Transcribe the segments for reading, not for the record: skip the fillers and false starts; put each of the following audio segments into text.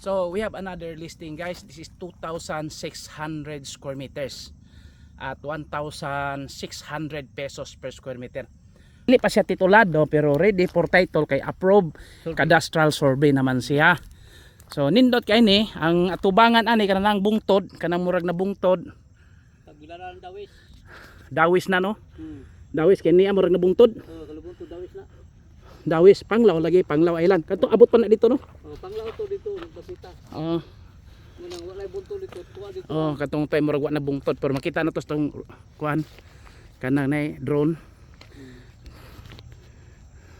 So we have another listing guys. This is 2,600 square meters at 1,600 pesos per square meter. Hindi pa siya titulado pero ready for title kay approved cadastral survey naman siya. So nindot kay ni ang atubangan ani kanang bungtod, kanang murag na bungtod. Tagbilaran dawis. Dawis na no? Dawis kay ni murag na bungtod. Kalau bungtod dawis na. Dawis Panglaw lagi, Panglaw Island. Kanto abot pa na dito no? Panglaw to dito, nagpasita. Munang wala bungtod dito, tuwa dito. Katong tay murag wa na bungtod pero makita na to sa tong kuan kanang nay drone.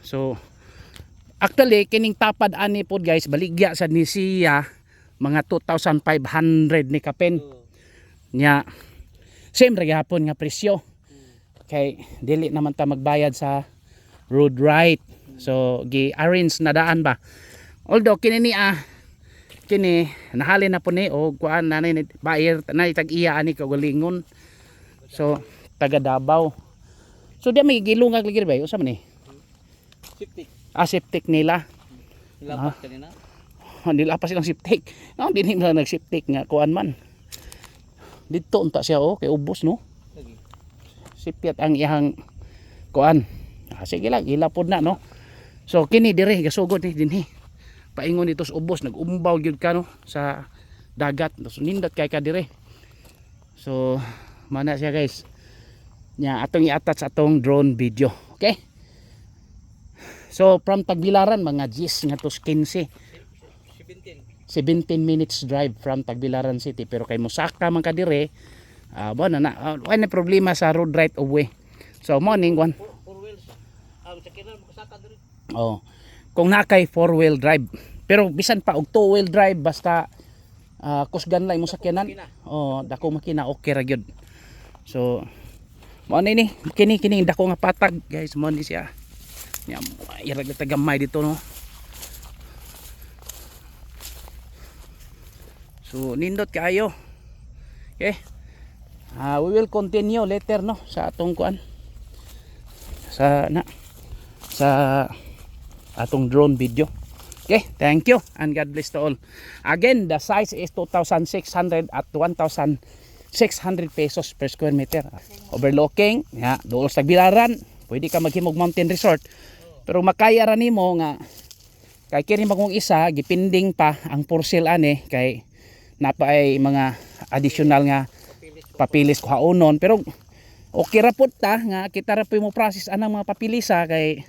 So actually kining tapad ani pod guys baligya sa ni siya mga 2,500 ni kapen. Nya same ra gyapon nga presyo. Kay dili naman ta magbayad sa road right. So gi-arrange na daan ba. Although kini ni kini nahalin na po ni o kuan nanay ni buyer nanay tag-iya ani kagalingon. So taga Davao. So di may gilungag lagi ba usa man ni? Septic. Septic nila. Ilapas kanina. Nila pa silang septic. Dinhi na nag-septic nga kuan man. Dito unta siya kay ubos no. Lagi. Sipyat ang iyang kuan. Sige lang ilapod na no. So kini dire gasugod ni dinhi. Paingon dito sa ubos nag-umbaw gyud ka no sa dagat. So nindot kay ka dire. So mana siya guys. Nya atong i-attach atong drone video. Okay? So from Tagbilaran mga 10 nga to 15. 17 minutes drive from Tagbilaran City pero kay mosaka man ka dire wala na problema sa road right of way. So morning one. Four wheels. Sakinan mo kasaka diri. Kung nakay 4-wheel drive pero bisan pa og 2-wheel drive basta kusgan lang mo sakyanan. Dako makina okay ra gyud. So mo ni kini dako nga patag guys mo ni siya. Nya irag tagamay dito no. So nindot kaayo. Okay. We will continue later no sa atong kuan. Sa atong drone video. Okay, thank you and God bless to all. Again, the size is 2,600 at 1,600 pesos per square meter. Overlooking, dool sa Tagbilaran. Pwede ka maghimog mountain resort. Pero makaya ra nimo nga kay kini magong isa gipinding pa ang for sale ani kay napaay mga additional nga papilis kuhaunon pero okay ra pud ta nga kita ra mo process anang mga papilisa kay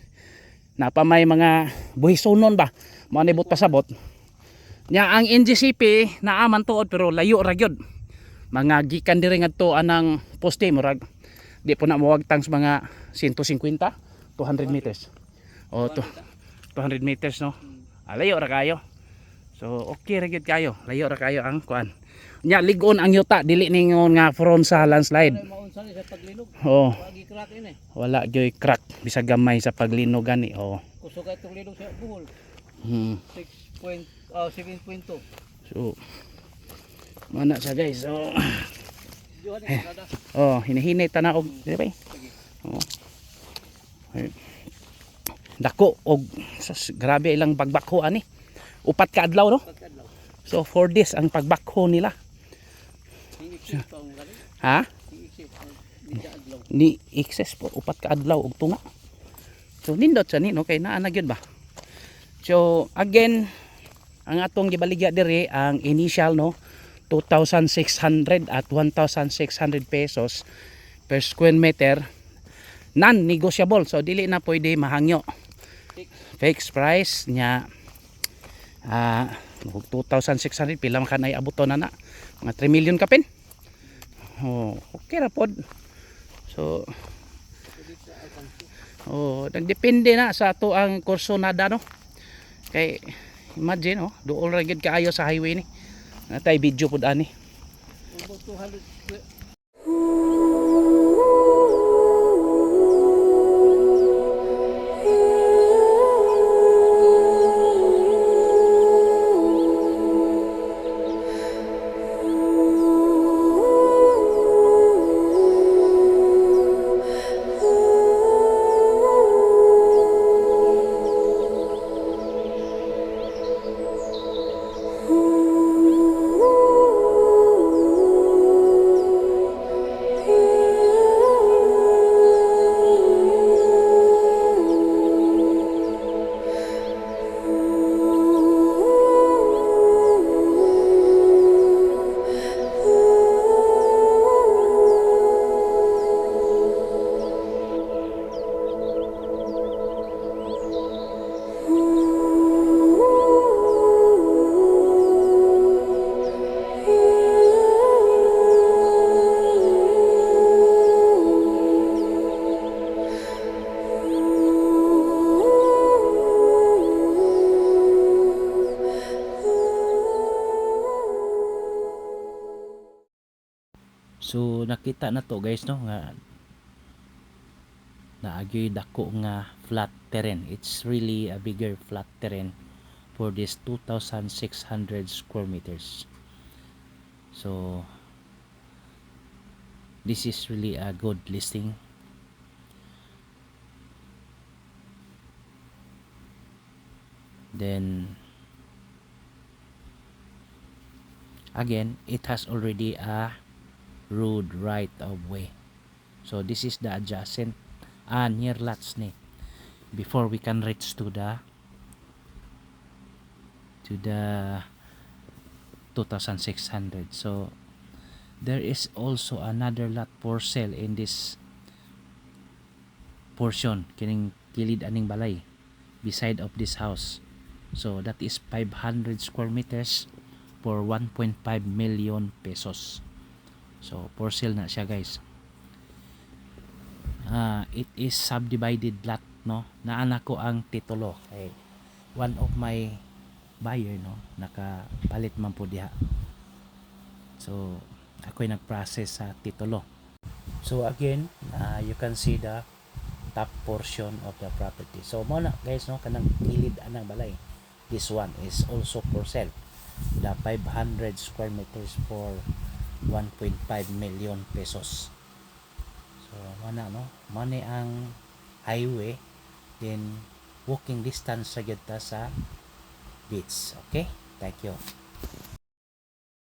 napamay mga buhisonon ba mao ni but pasabot nya ang NGCP naa man tuod pero layo ra gyud mga gikan diri ngadto anang poste murag di po na mawagtang sa mga 150 200 meters 200 meters no layo ra kayo. So okay ra gyud kayo. Layo ra kayo ang kuan. Nya ligon ang yuta dili ningon nga front sa landslide. Maunsa ni sa paglinog. Wagi crack ini. Wala gyoy crack bisag gamay sa paglinog gani. Kusog kay tong linog sa buhol. 7.2. So mana siya guys. Hinahinay tanaog di ba? Dako og grabe ilang pagbakho ani. Upat ka adlaw no? So 4 days ang pagbakho nila. Ni excess po upat ka adlaw og tunga. So nindot sa ni no kay naa na gyud ba. So again ang atong gibaligya dire ang initial no 2,600 at 1,600 pesos per square meter non-negotiable. So dili na pwede mahangyo. Fixed price nya 2,600 pila man kanay abuton na mga 3 million kapin. Okay ra pod. So nagdepende na sa ato ang kurso nada no. Kay imagine duol ra gid kaayo sa highway ni. Natay video pod ani. Ooh. So nakita na to guys no nga naagyoy dako nga flat terrain. It's really a bigger flat terrain for this 2,600 square meters. So this is really a good listing. Then again, it has already a road right of way. So this is the adjacent near lots ni before we can reach to the 2,600. So there is also another lot for sale in this portion kining kilid aning balay beside of this house. So that is 500 square meters for 1.5 million pesos. So for sale na siya guys. It is subdivided lot no. Naana ko ang titulo kay one of my buyer no nakapalit man po diha. So ako'y nag-process sa titulo. So again, you can see the top portion of the property. So mo na guys no kanang kilid anang balay. This one is also for sale. The 500 square meters for 1.5 million pesos. So mana no, money ang highway, then walking distance sa gyud ta sa beach. Okay? Thank you.